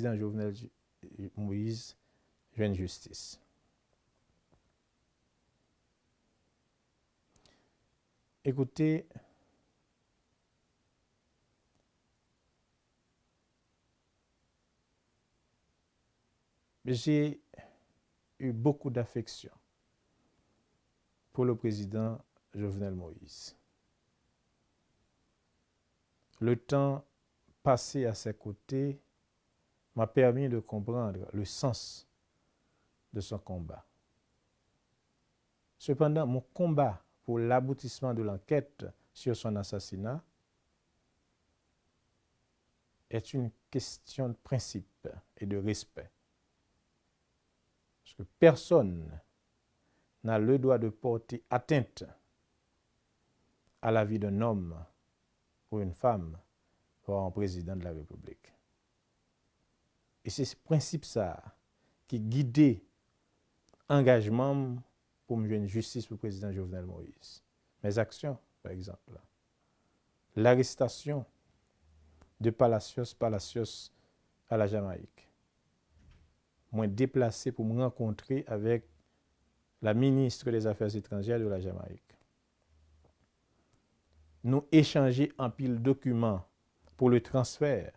président Jovenel Moïse joigne justice. Écoutez, j'ai eu beaucoup d'affection pour le président Jovenel Moïse. Le temps passé à ses côtés m'a permis de comprendre le sens de son combat. Cependant, mon combat pour l'aboutissement de l'enquête sur son assassinat est une question de principe et de respect. Parce que personne n'a le droit de porter atteinte à la vie d'un homme ou une femme pour un président de la République. Et c'est ce principe ça qui guidait l'engagement pour me joindre justice pour le président Jovenel Moïse. Mes actions, par exemple. L'arrestation de Palacios à la Jamaïque. Moi déplacé pour me rencontrer avec la ministre des Affaires étrangères de la Jamaïque. Nous échanger en pile documents pour le transfert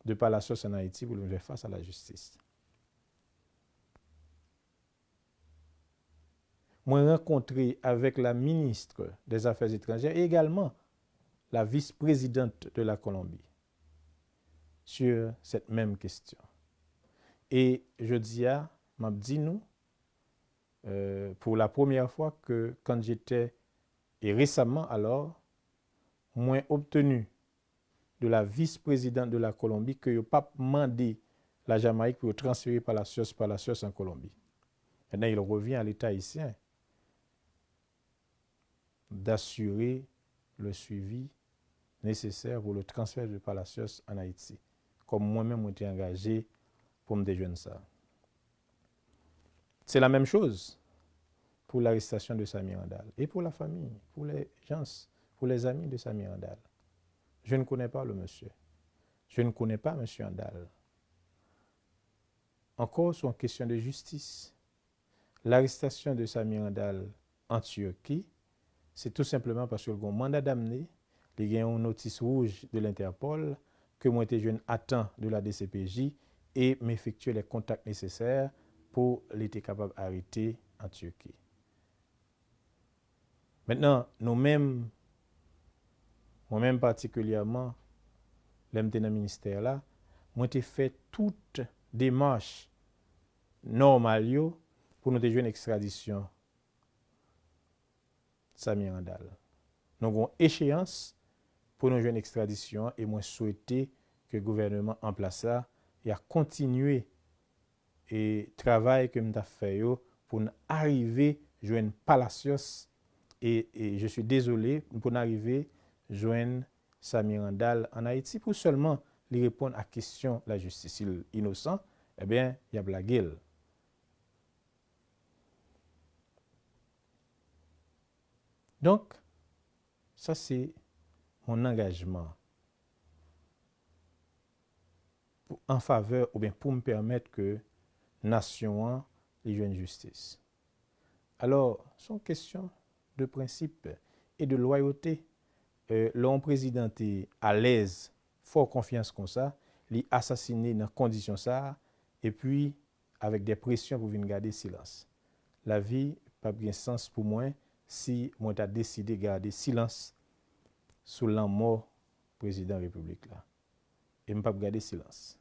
de Palacios en Haïti pour le faire face à la justice. Moi rencontré avec la ministre des Affaires étrangères et également la vice-présidente de la Colombie sur cette même question. Et je dis à m'a dit nous pour la première fois que quand j'étais et récemment alors moi obtenu de la vice-présidente de la Colombie que yo pas demandé la Jamaïque pour transférer Palacios en Colombie. Maintenant il revient à l'État haïtien d'assurer le suivi nécessaire pour le transfert de Palacios en Haïti. Comme moi-même, j'ai été engagé pour me déjeuner ça. C'est la même chose pour l'arrestation de Samir Andal et pour la famille, pour les gens, pour les amis de Samir Andal. Je ne connais pas le monsieur. Je ne connais pas monsieur Andal. Encore sur une question de justice. L'arrestation de Samir Andal en Turquie, c'est tout simplement parce que le mandat d'amener, il y a une notice rouge de l'Interpol que moi été jeune attend de la DCPJ et m'effectuer les contacts nécessaires pour l'être capable d'arrêter en Turquie. Maintenant, nous-mêmes, moi-même particulièrement, l'MT dans le ministère là, moi j'ai fait toute démarche normale pour nous jouer une extradition Samir Andal. Nous avons une échéance pour nous jouer une extradition et moi souhaiter que le gouvernement en place ça et à continuer et travail que nous avons fait pour arriver à joindre Palacios et je suis désolé pour arriver à joindre Samir Andal en Haïti pour seulement lui répondre à la question de la justice. S'il est innocent, eh bien, il y a la gueule. Donc, ça c'est mon engagement en faveur ou bien pour me permettre que la nation ait une justice. Alors, c'est une question de principe et de loyauté. L'homme président est à l'aise, fort confiance comme ça, il assassiné dans conditions ça et puis avec des pressions pour venir garder silence. La vie pas bien sens pour moi si moi t'a décidé de garder silence sous la mort président de la République là. Et me pas garder silence.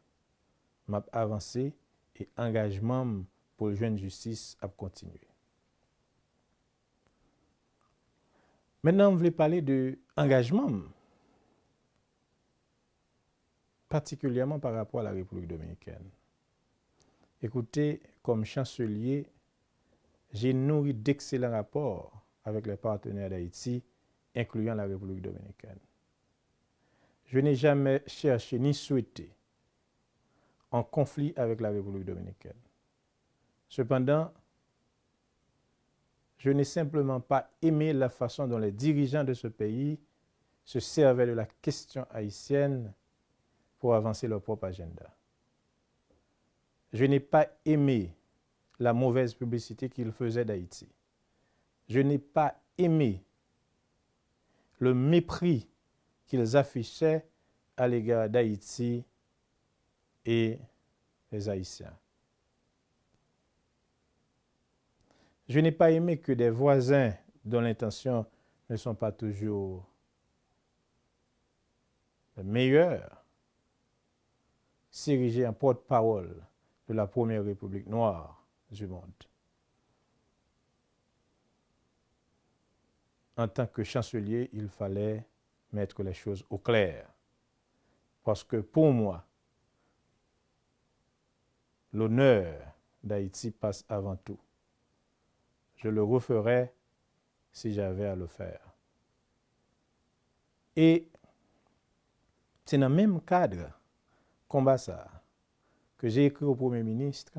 M'a avancé et engagement pour le joindre justice a continuer. Maintenant, on veut parler de engagement particulièrement par rapport à la République dominicaine. Écoutez, comme chancelier, j'ai nourri d'excellents rapports avec les partenaires d'Haïti, incluant la République dominicaine. Je n'ai jamais cherché ni souhaité en conflit avec la République dominicaine. Cependant, je n'ai simplement pas aimé la façon dont les dirigeants de ce pays se servaient de la question haïtienne pour avancer leur propre agenda. Je n'ai pas aimé la mauvaise publicité qu'ils faisaient d'Haïti. Je n'ai pas aimé le mépris qu'ils affichaient à l'égard d'Haïti et des Haïtiens. Je n'ai pas aimé que des voisins dont l'intention ne sont pas toujours les meilleures s'érigeaient en porte-parole de la première république noire du monde. En tant que chancelier, il fallait mettre les choses au clair. Parce que pour moi, l'honneur d'Haïti passe avant tout. Je le referais si j'avais à le faire. Et c'est dans le même cadre, combat ça, que j'ai écrit au Premier ministre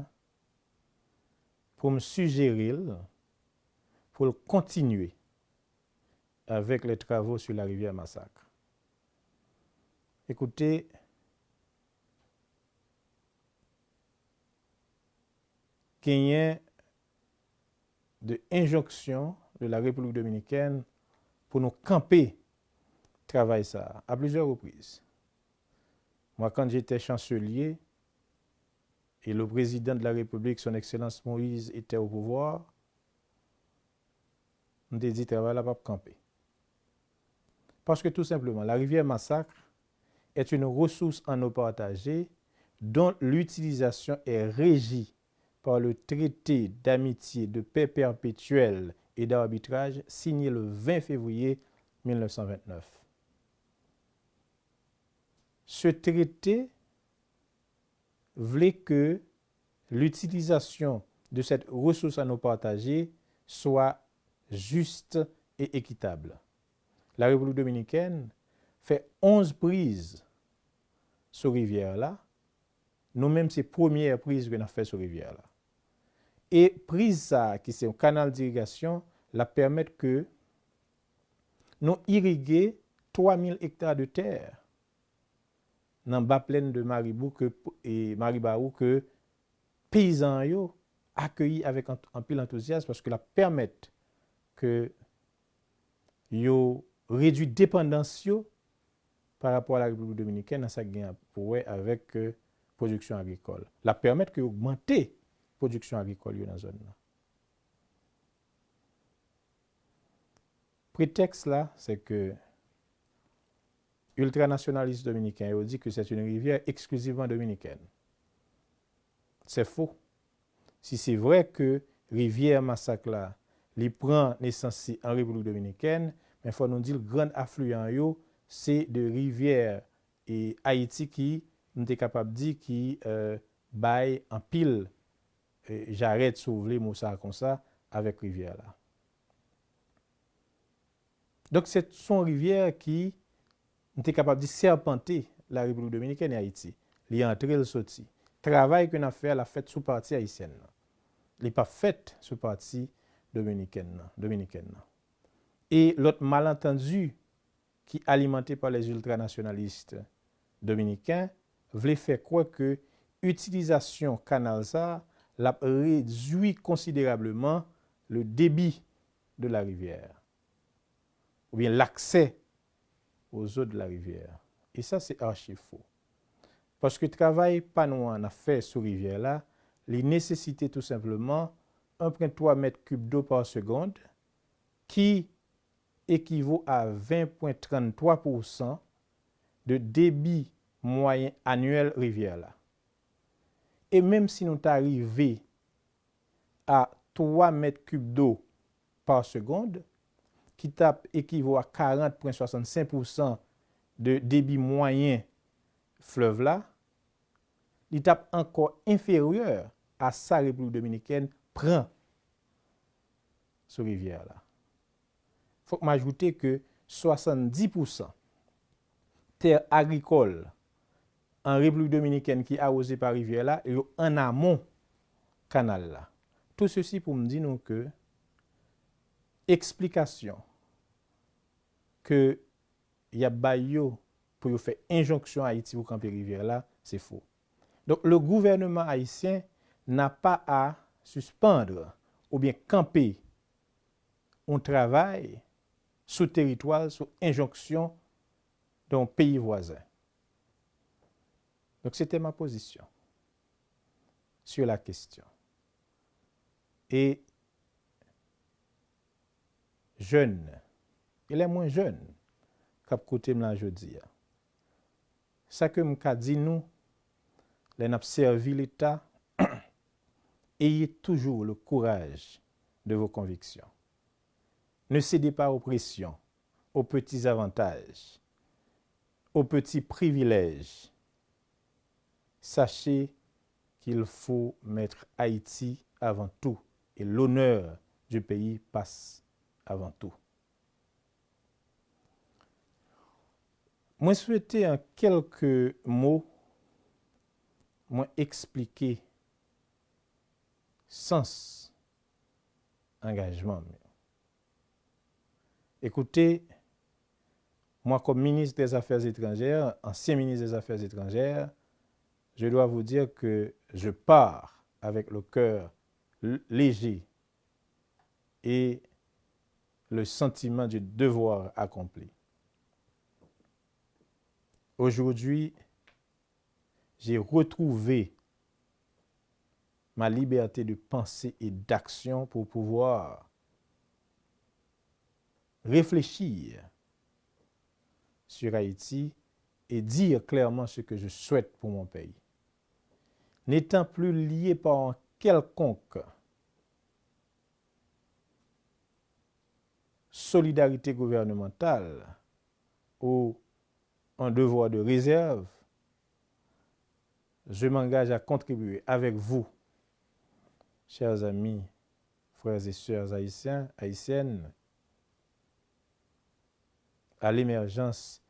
pour me suggérer, pour continuer avec les travaux sur la rivière Massacre. Écoutez, qu'il y ait de injonction de la République dominicaine pour nous camper travail ça à plusieurs reprises. Moi, quand j'étais chancelier et le président de la République, son Excellence Moïse, était au pouvoir, on a dit travail là pas camper. Parce que tout simplement, la rivière Massacre est une ressource en eau partagée dont l'utilisation est régie par le traité d'amitié, de paix perpétuelle et d'arbitrage signé le 20 février 1929. Ce traité voulait que l'utilisation de cette ressource en eau partagée soit juste et équitable. La République dominicaine fait 11 prises sur rivière-là. Nous-mêmes, c'est première prise que nous avons fait sur rivière-là. Et prise ça, qui c'est un canal d'irrigation, la permettre que nous irriguer 3000 hectares de terre dans la bas plaine de Maribou et Maribaou que paysans yo accueillis avec un pile enthousiasme parce que la permettre que yo réduit dépendance par rapport à la République dominicaine dans sa gain pour avec production agricole. La permettre que augmenter production agricole dans la zone là. Prétexte là, c'est que ultranationalistes dominicains ont dit que c'est une rivière exclusivement dominicaine. C'est faux. Si c'est vrai que rivière Massacre là, il prend naissance en République dominicaine, mais il faut nous dire le grand affluent c'est de rivière et Haïti qui nous est capable de dire qui baille en pile. J'arrête soulever Moussa comme ça avec rivière là. Donc c'est son rivière qui était capable de serpenter la République dominicaine et Haïti. Il est entré, il est sorti. Travail qu'on a fait, la fête sous partie haïtienne. Il n'est pas fait sous partie dominicaine. Et l'autre malentendu qui est alimenté par les ultranationalistes dominicains voulait faire croire que l'utilisation canal ça l'a réduit considérablement le débit de la rivière ou bien l'accès aux eaux de la rivière. Et ça, c'est archi faux. Parce que le travail pas nous en a fait sur la rivière là, il nécessitait tout simplement 1,3 mètres cubes d'eau par seconde qui équivaut à 20,33% de débit moyen annuel rivière là. Et même si nous arrivons à 3 mètres cubes d'eau par seconde, qui équivaut à 40,65% de débit moyen fleuve là, il tape encore inférieur à sa République dominicaine prend sur rivière là. Il faut m'ajouter que 70% terre agricole en République dominicaine qui est arrosée par rivière là et en amont canal là. Tout ceci pour me dire nous que explication que y a bayo pour faire injonction à Haïti pour camper rivière là, c'est faux. Donc le gouvernement haïtien n'a pas à suspendre ou bien camper un travail sous territoire, sous injonction d'un pays voisin. Donc c'était ma position sur la question. Et jeune, il est moins jeune qu'à côté de la jeudi. Ça que m'ka dit nous, les n'a servi l'État, ayez toujours le courage de vos convictions. Ne cédez pas aux pressions, aux petits avantages, aux petits privilèges. Sachez qu'il faut mettre Haïti avant tout et l'honneur du pays passe avant tout. Moi souhaiter en quelques mots moi expliquer sens engagement. Écoutez, moi comme ministre des Affaires étrangères, ancien ministre des Affaires étrangères, je dois vous dire que je pars avec le cœur léger et le sentiment du devoir accompli. Aujourd'hui, j'ai retrouvé ma liberté de pensée et d'action pour pouvoir réfléchir sur Haïti et dire clairement ce que je souhaite pour mon pays. N'étant plus lié par un quelconque solidarité gouvernementale ou un devoir de réserve, je m'engage à contribuer avec vous, chers amis, frères et sœurs haïtiens, haïtiennes, à l'émergence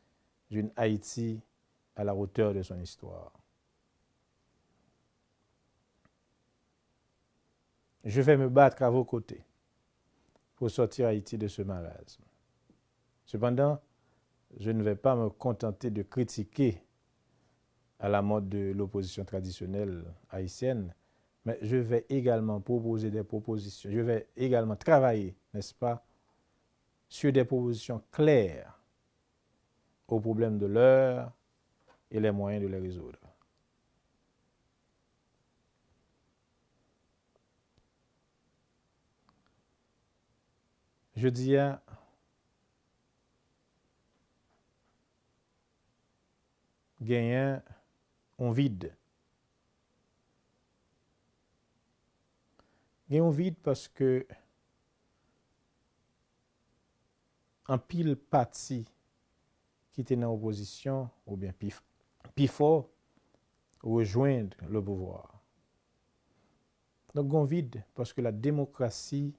d'une Haïti à la hauteur de son histoire. Je vais me battre à vos côtés pour sortir Haïti de ce marasme. Cependant, je ne vais pas me contenter de critiquer à la mode de l'opposition traditionnelle haïtienne, mais je vais également proposer des propositions. Je vais également travailler, n'est-ce pas, sur des propositions claires aux problèmes de l'heure et les moyens de les résoudre. Je dis à gagner un vide. Gagner un vide parce que en pile parti qui était dans l'opposition ou bien plus fort rejoindre le pouvoir. Donc un vide parce que la démocratie,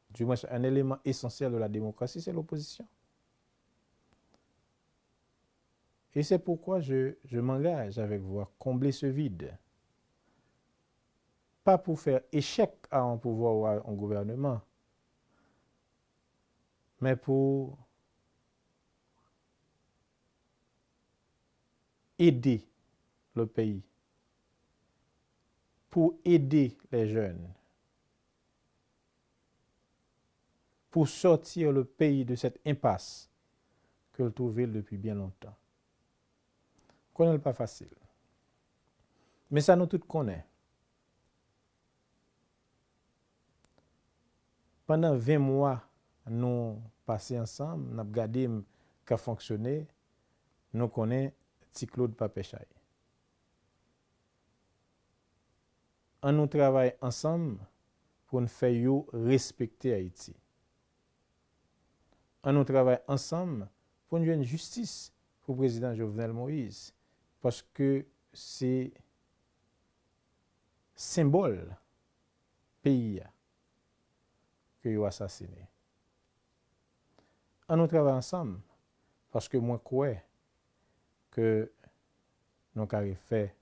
du moins un élément essentiel de la démocratie, c'est l'opposition. Et c'est pourquoi je m'engage avec vous à combler ce vide. Pas pour faire échec à un pouvoir ou à un gouvernement, mais pour aider le pays, pour aider les jeunes, pour sortir le pays de cette impasse que le trouve depuis bien longtemps. Ce n'est pas facile. Mais ça nous tous connaît. Pendant 20 mois, nous passons ensemble, nous avons regardé qu'a fonctionné, nous connaissons Ti Claude Papechay. On nous travaille ensemble pour nous faire respecter Haïti. On nous travaille ensemble pour nous donner une justice pour le président Jovenel Moïse, parce que c'est symbole pays que vous assassiné. On nous travaille ensemble parce que moi, je crois que nous avons fait